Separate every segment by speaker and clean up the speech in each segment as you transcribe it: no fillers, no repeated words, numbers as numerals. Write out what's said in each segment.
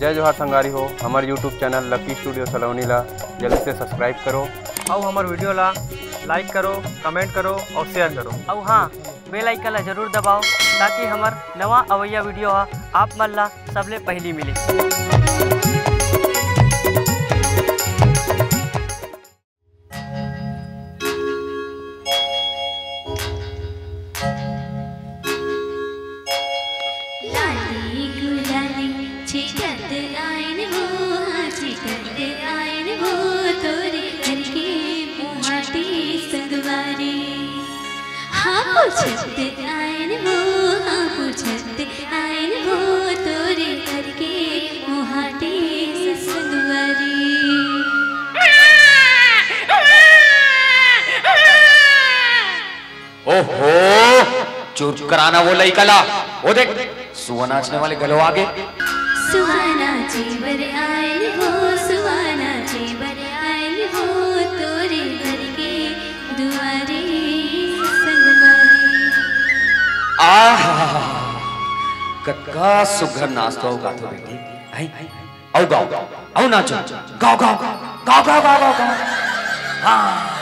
Speaker 1: जय जोहार संगारी हो। हमारे यूट्यूब चैनल लकी स्टूडियो सलोनी ला जल्दी से सब्सक्राइब करो
Speaker 2: और हमारे वीडियो ला लाइक करो, कमेंट करो और शेयर करो।
Speaker 3: और हाँ, बेल आइकन ला जरूर दबाओ ताकि हमार नवा अवैया वीडियो आप मन ला सबले पहली मिले।
Speaker 4: ओहो, चुप कराना वो लई कला। वो देख सुआ नाचने वाले गलो आगे।
Speaker 5: सुहाना जीवर आयल हो, सुहाना जीवर आयल हो, तोरे घर के दुआरे संगवारी।
Speaker 4: आहा, कक्का सुघर नाचता होगा तो बेटी। आई, आओ गाओ, आओ नाचो, गाओ गाओ, गाओ गाओ गाओ गाओ गाओ। हाँ।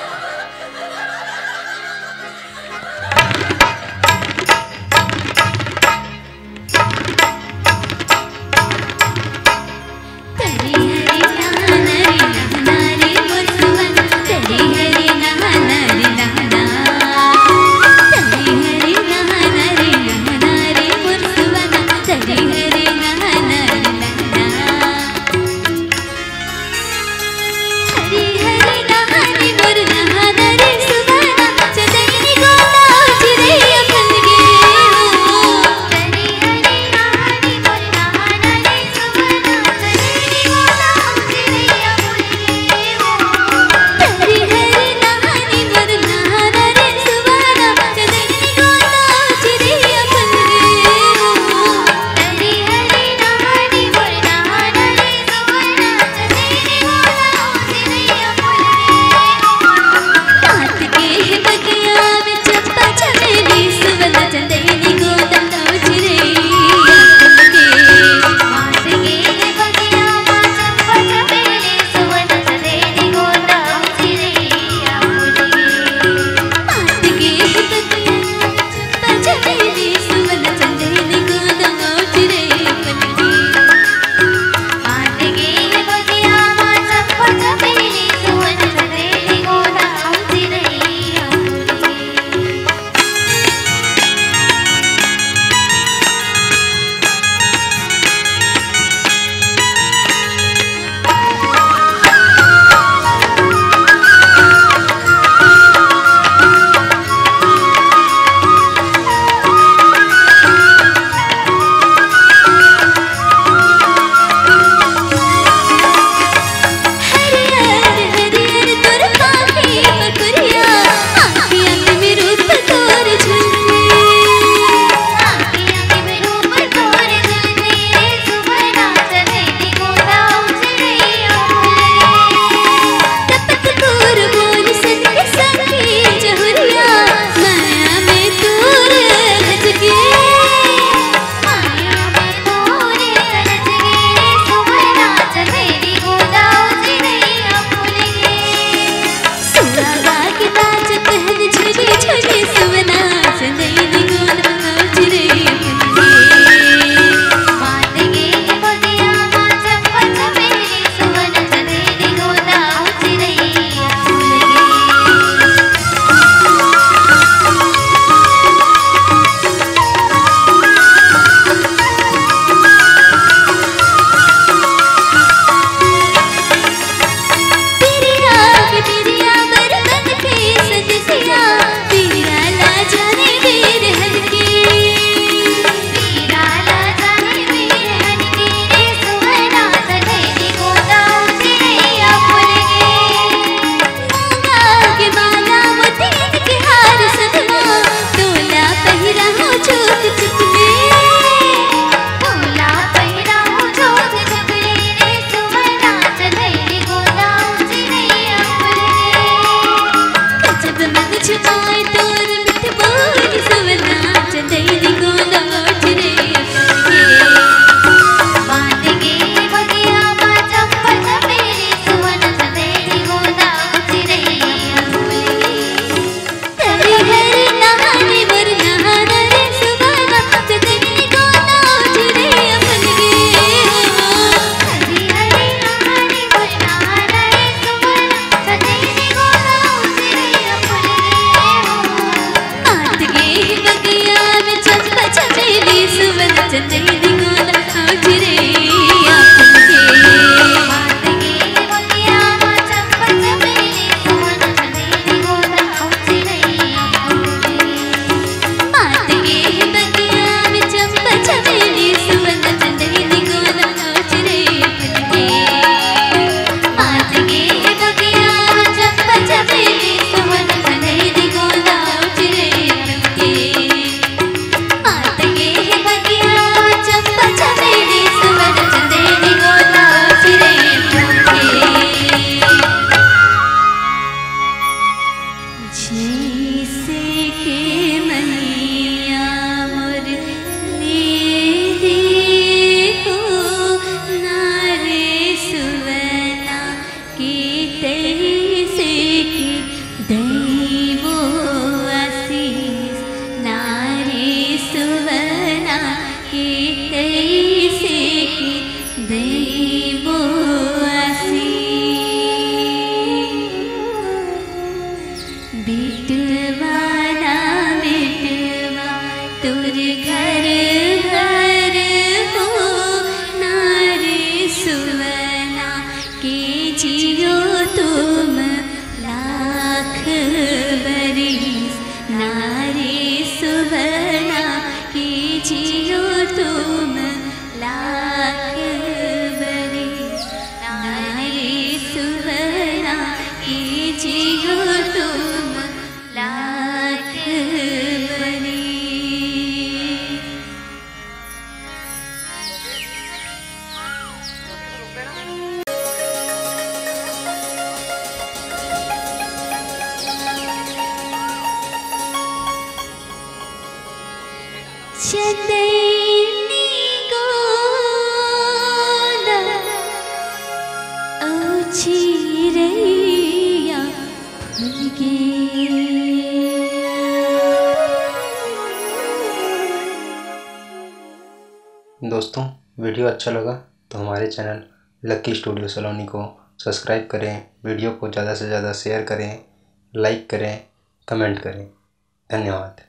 Speaker 5: हरी हरी नहाने चंदेरी गोला आउचरे आपके मातगे बगिया चंपा चमेली सुवन चंदेरी गोला आउचरे आपके मातगे बगिया चंपा चमेली सुवन चंदेरी गोला आउचरे आपके मातगे बगिया चंपा चमेली सुवन चंदेरी गोला आउचरे आपके मातगे बगिया चंपा चमेली सुवन चंदेरी गोला आउचरे आपके जैसे के मैया मोर ले देखो नारे सुवना की तैसे के दैवो आशीष नारे सुवना की तैसे के दैवो आशीष बिटवाना बिटवा तुर घर घर हो नारे सुवना के जियो तुम लाख बरिस नारे सुवना के जियो तुम लाख बरिस नारे सुवना के जियो तुम लाख बरिस। चंदेरी गोला औचिरैया फूल गे
Speaker 1: दोस्तों वीडियो अच्छा लगा तो हमारे चैनल लकी स्टूडियो सलोनी को सब्सक्राइब करें, वीडियो को ज़्यादा से ज़्यादा शेयर करें, लाइक करें, कमेंट करें। धन्यवाद।